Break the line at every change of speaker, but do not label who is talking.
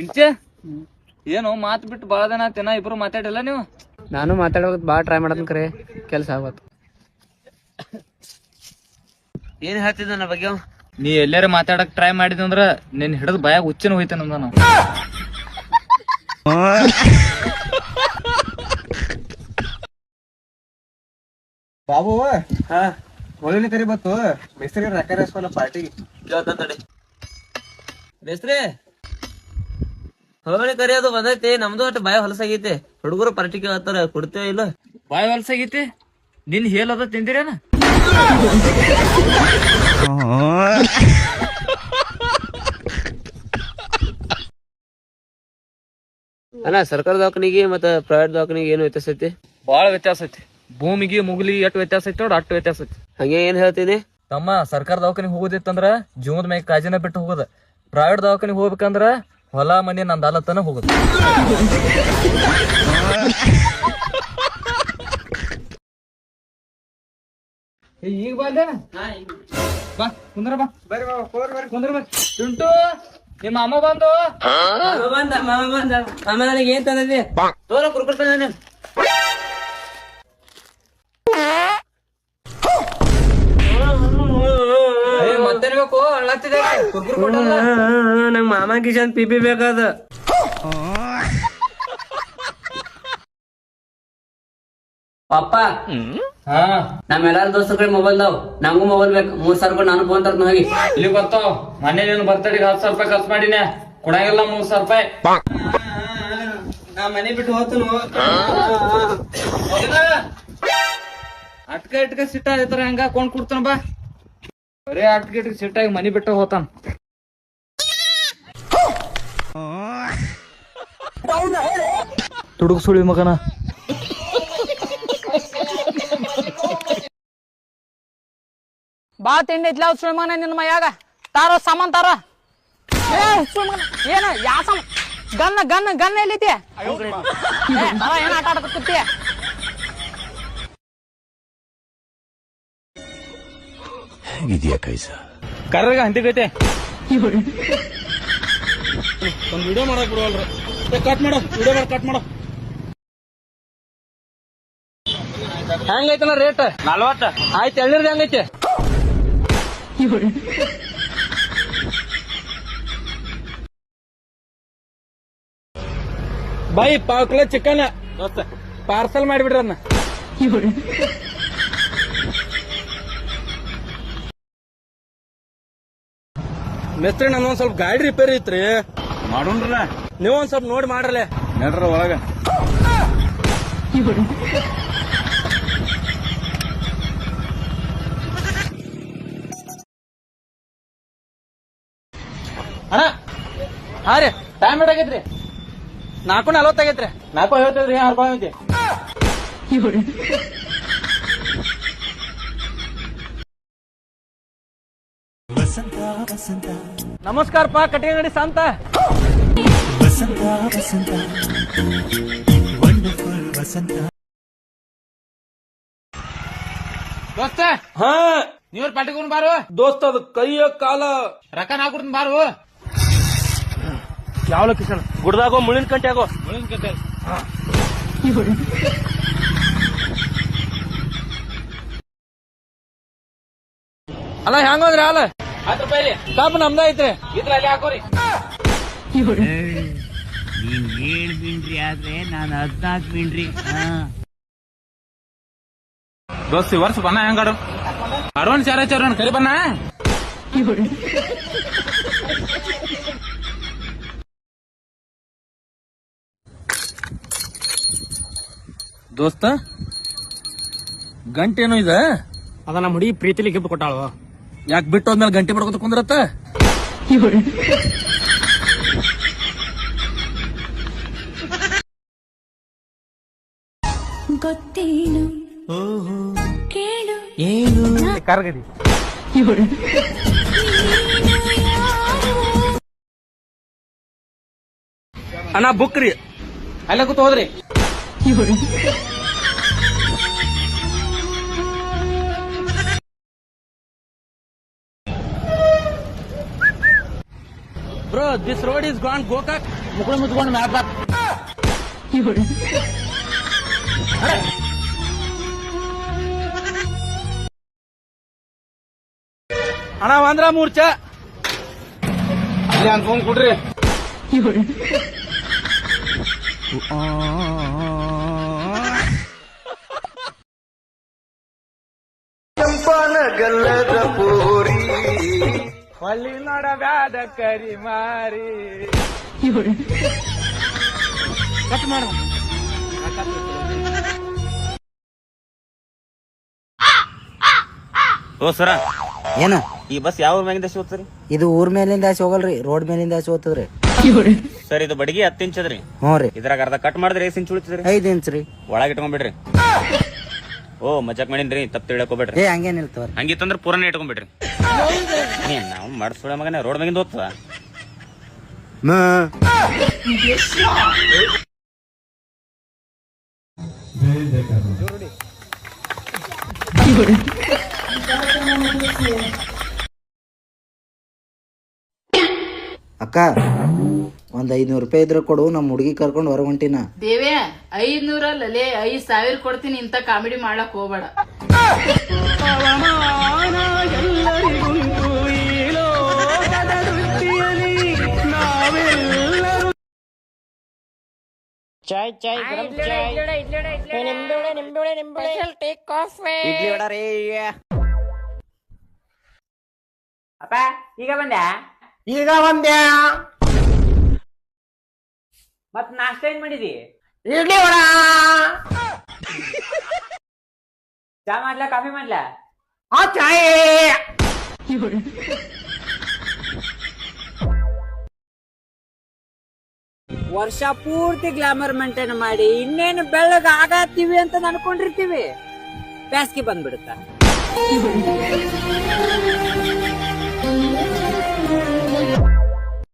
ಇಂಚೆ ಏನು ಮಾತು ಬಿಟ್ಟು ಬಾಳ ದಿನ ಆತೇನ ಇಬ್ರು ಮಾತಾಡಿಲ್ಲ ನೀವು?
ನಾನು ಮಾತಾಡೋದ್ ಬಾಳ ಟ್ರೈ ಮಾಡದ್ ಕರೆ ಕೆಲ್ಸ ಆಗತ್ತು.
ಏನ್ ಹೇಳ್ತಿದ್ದ ನನ್ನ ಬಗ್ಗೆ?
ನೀ ಎಲ್ಲಾರ ಮಾತಾಡಕ್ ಟ್ರೈ ಮಾಡಿದಂದ್ರ ನಿನ್ ಹಿಡಿದು ಬಾಯಾಗ ಹುಚ್ಚಿನ ಹೋಯ್ತೇನ ನಾನು.
ಬಾಬು ಹೋಳಿನ ಕರಿ ಬತ್ತು ಮಿಸ್ತ್ರಿ ರೊಕ್ಕ ಪಾರ್ಟಿಗೆ
ಕೇಳ್ತಡಿ ಬೇಸ್ರಿ ಹೋಳಿ ಕರಿಯೋದು ಬಂದೈತಿ. ನಮ್ದು ಒಟ್ಟು ಬಾಯ ಹೊಲಸಾಗೈತಿ. ಹುಡುಗರು ಪಾರ್ಟಿ ಕೇಳ್ತಾರ, ಕೊಡ್ತೇವ ಇಲ್ಲ?
ಬಾಯ್ ಹೊಲ್ಸಾಗೈತಿ. ನಿನ್ ಹೇಳದ ತಿಂದಿರೇನ?
ಅಣ್ಣ ಸರ್ಕಾರ ದವಾಖಾನಿಗೆ ಮತ್ತ ಪ್ರೈವೇಟ್ ದವಾಖಾನಿಗೆ ಏನು ವ್ಯತ್ಯಾಸ ಐತಿ?
ಬಾಳ ವ್ಯತ್ಯಾಸ ಐತಿ. ಭೂಮಿಗೆ ಮುಗ್ಲಿ ಎಟ್ ವ್ಯತ್ಯಾಸ ಐತಿ ನೋಡ್ ಅಟ್ಟು ವ್ಯತ್ಯಾಸ ಐತಿ.
ಹಂಗೆ ಏನ್ ಹೇಳ್ತೀನಿ
ತಮ್ಮ, ಸರ್ಕಾರ ದವಾಖಾನಿಗೆ ಹೋಗೋದಿತ್ತಂದ್ರ ಜೀವನದ ಮ್ಯಾಗ ಕಾಜಿನ ಬಿಟ್ಟು ಹೋಗೋದ. ಪ್ರೈವೇಟ್ ದವಾಖಾನಿಗೆ ಹೋಗ್ಬೇಕಂದ್ರ ಹೊಲ ಮನೆ ನಂದ ಅಲತನ ಹೋಗುದು. ಈಗ ಬಂದೆ ಬಾ ಕುಂದ್ರ ಬಾ
ಬರ್ರಿ ಬಾಬು
ಕುಂದ್ರ ಬಾ. ಚುಂಟು ನಿಮ್ಮ ಅಮ್ಮ ಬಂದು
ಆಮೇಲೆ ನನಗೆ ಏನ್ ತಂದಿ ತೋರ ಕುರ್ಕುರ್ ತಂದ.
ಮತ್ತೇನ್ಬೇಕು ಅಳ್ಳತ್ತಿದೆ ಕುರ್ಕುರ್ ಕೊಟ್ಟಲ್ಲ.
ನಂಗ್ ಮಾಮ ಕಿಶನ್ ಪಿಪಿ ಬೇಕಾದ. ಪಪ್ಪ ನಮ್ಮೆಲ್ಲಾರ ದೋಸ್ತರ ಕಡೆ ಮೊಬೈಲ್ ದಾವ್, ನಂಗೂ ಮೊಬೈಲ್ ಬೇಕು. 3,000 ರೂಪಾಯಿ ನಾನು ಫೋನ್ ತರ್ತೀನಿ ಹೋಗಿ.
ಇಲ್ಲಿ ಬರ್ತಾವ. ಮನೇಲಿ ಬರ್ತಡಿಗೆ 10,000 ರೂಪಾಯಿ ಖರ್ಚು ಮಾಡಿನ, ಕೊಡಂಗಿಲ್ಲ 3,000 ರೂಪಾಯಿ.
ನಾ ಮನೆ ಬಿಟ್ಟು ಹೋಗ್ತೀನಿ.
ಅಟ್ಕ ಇಟ್ಕ ಸಿಟ್ಟ ಆಯ್ತಾರ ಹಂಗ ಕೊಂಡ್ ಕೊಡ್ತಾನ ಬಾ. ಬರೇ ಅಟ್ಕ ಇಟ್ಕ ಸಿಟ್ಟಾಗಿ ಮನಿ ಬಿಟ್ಟ ಹೋತಾನ. ತುಡುಗ್ ಸುಳಿ ಮಗನ.
ಬಾಳ ತಿಂಡಿ ಐತ್ಲ ಸುಳ್ಮನ ನಿನ್ನ ಮೈಯಾಗ. ತಾರೋ ಸಾಮಾನ್ ತಾರ. ಏನ ಯಾ ಸಾಮಾನ್? ಗನ್ನ ಗನ್ನ ಗನ್ನ ಎಲ್ಲೈತಿ? ಏನ್ ಆಟ ಆಡಕತ್ತಿ?
ಹೇಗಿದ್ಯಾ ಕೈಸ?
ಕರ್ರಗ ಹಂತಿಗೈತೆ. ಒಂದ್ ವಿಡಿಯೋ ಮಾಡಕ್ ಬಿಡುವಲ್ರ. ಕಟ್ ಮಾಡೋ ವಿಡಿಯೋ ಮಾಡಿ ಕಟ್ ಮಾಡೋ. ಹೆಂಗೈತಲ್ಲ ರೇಟ್? 40. ಆಯ್ತು ಎಳ್ನೀರ್ದು ಹೆಂಗೈತೆ? ಬೈ 1/4 ಕಿಲೋ ಚಿಕನ್ ಪಾರ್ಸಲ್ ಮಾಡಿಬಿಡ್ರಿ ಅದನ್ನ. ಮೆಸ್ತ್ರಿ ನನ್ನೊಂದ್ ಸ್ವಲ್ಪ ಗಾಡಿ ರಿಪೇರಿ ಐತ್ರಿ. ಮಾಡೋಣ್ರಲ್ಲ, ನೀವೊಂದ್ ಸ್ವಲ್ಪ ನೋಡಿ ಮಾಡ್ರಲ್ಲ. ನಡ್ರ ಒಳಗ. ಅಣ್ಣ ಹಾ ರೀ, ಟೈಮ್ ಎಷ್ಟಾಗೈತ್ರಿ? 4:40 ಆಗೈತ್ರಿ. 4 ಹೇಳ್ತೇವ್ರಿ. 6 ರೂಪಾಯಿ ಐತಿ.
ವಸಂತ ವಸಂತ
ನಮಸ್ಕಾರಪ್ಪ ಕಟ್ಟಿಗೆ ಗಡಿ ಸಂತ.
ವಸಂತ ವಸಂತ ವಂಡರ್ಫುಲ್ ವಸಂತ.
ದೋಸ್ತ ನೀವ್ರ ಪಾಟಿಗೊಂಡ್ ಬಾರು. ದೋಸ್ತ ಅದು ಕೈಯ ಕಾಲ ರೊಕ್ಕ ನಾ ಕೊಡ್ತೀನಿ ಬಾರು. ಯಾವ ಲೊಕೇಶನ್? ಗುಡ್ದಾಗೋ ಮುಳ್ಳಿನ ಕಂಟೆ ಆಗೋ. ಮುಳ್ಳಿನ ಕಂಟೆ ಅಲ್ಲ ಹೆಂಗಂದ್ರಿ ಅಲ್ಲ 10 ರೂಪಾಯಿ ರೀ. ಕಾಪು ನಮ್ದ ಐತ್ರಿ. ಇದ್ರ ಅಲ್ಲಿ ಹಾಕೋರಿ.
ನೀನ್ 7 ಮಿಂಡ್ರಿ ಆದ್ರೆ ನಾನು 14 ಮಿಂಡ್ರಿ.
ದೋಸ್ತಿ ವರ್ಷ ಬನ್ನ ಹೆಂಗಾಡು ಅಡ್ವಾನ್ಸ್ ಯಾರ ಕರಿ ಬನ್ನ. ದೋಸ್ತ ಗಂಟೇನು ಇದೆ?
ಅದ ನಮ್ಮ ಹುಡುಗಿ ಪ್ರೀತಿಲಿ ಗಿಫ್ಟ್ ಕೊಟ್ಟಾಳು.
ಯಾಕೆ ಬಿಟ್ಟು ಹೋದ್ಮೇಲೆ ಗಂಟೆ ಪಡ್ಕೊತ ಕುಂದ್ರತ್ತ?
ಗೊತ್ತೇನು ಕೇಳು ಏನು
ಕಾರ್ಗಡಿ ಅಣ್ಣ ಬುಕ್ ರೀ. ಅಲ್ಲೇ ಕೂತ್ ಹೋದ್ರಿ.
Bro this road is gone Gokak ಮುಕ್ಳು ಮುತ್ಕೊಂಡು ಮ್ಯಾಪ್ ಅಣ್ಣ ಅಂದ್ರ ಮೂರ್ಛ ಅಲ್ಲಿ ಅನ್ಕೊಂಡ್ ಕೊಡ್ರಿ
ಗಲ್ಲದ ಪೂರಿ
ಹೊಳ್ಳಿ ನೋಡಬ್ಯಾದ ಕರಿ ಮಾರಿ ಕಟ್ ಮಾಡ
ಓ ಸರ
ಏನ
ಈ ಬಸ್ ಯಾವ ಊರ್ ಮ್ಯಾಗಿಂದ ಹೋಗ್ತದ್ರಿ?
ಇದು ಊರ್ ಮೇಲಿಂದ ಆಚೆ ಹೋಗಲ್ರಿ, ರೋಡ್ ಮೇಲಿಂದ ಆಚೆ ಹೋಗ್ತದ್ರಿ.
ಸರ್ ಇದು ಬಡಗಿ 10 ಇಂಚದ್ರಿ.
ಹ್ಞೂ ರೀ,
ಇದ್ರಾಗ ಅರ್ಧ ಕಟ್ ಮಾಡಿದ್ರೆ ಎಷ್ಟು ಇಂಚ್ ಉಳಿತದ್ರಿ?
5 ಇಂಚ್ ರೀ.
ಒಳಗೆ ಇಟ್ಕೊಂಡ್ಬಿಡ್ರಿ. ಓ ಮಜಾಕ್ ಮಾಡೀನ್ರಿ, ತಪ್ಪು ತಿಳಕೋಬೇಡ್ರಿ.
ಏ ಹಂಗೇನಿಲ್ಲ ತಗೋರಿ.
ಹಂಗಿತ್ತಂದ್ರ ಪೂರನೇ ಇಟ್ಕೊಂಡ್ಬಿಡ್ರಿ. ನಾವು ಮಾಡಿಸ್ಕೊಳ ಮಗನ ರೋಡ್ ಮ್ಯಾಗಿಂದ ಹೋಗ್ತದ.
ಅಕ್ಕ ಒಂದ್ 500 ರೂಪಾಯಿ ಇದ್ರೆ ಕೊಡು, ನಮ್ ಹುಡುಗಿ ಕರ್ಕೊಂಡು ಹೊರ ಹೊಂಟಿನ.
ದೇವ್ಯಾ 500 ಅಲ್ಲೇ 5,000 ಕೊಡ್ತೀನಿ, ಇಂತ ಕಾಮಿಡಿ ಮಾಡಕ್ ಹೋಗ್ಬೇಡ.
ಅಪ್ಪ ಈಗ ಬಂದ್ಯಾ ಮತ್ ನಾಷ್ಟ ಏನ್ ಮಾಡಿದಿ? ಇಡ್ಲಿ ವಡ. ಚಾ ಮಾಡ್ಲಾ ಕಾಫಿ ಮಾಡ್ಲಾ? ವರ್ಷ ಪೂರ್ತಿ ಗ್ಲಾಮರ್ ಮೇಂಟೈನ್ ಮಾಡಿ ಇನ್ನೇನು ಬೆಳ್ಳಗ ಆಗತ್ತೀವಿ ಅಂತ ಅನ್ಕೊಂಡಿರ್ತೀವಿ, ಬ್ಯಾಸ್ಗೆ ಬಂದ್ಬಿಡುತ್ತ.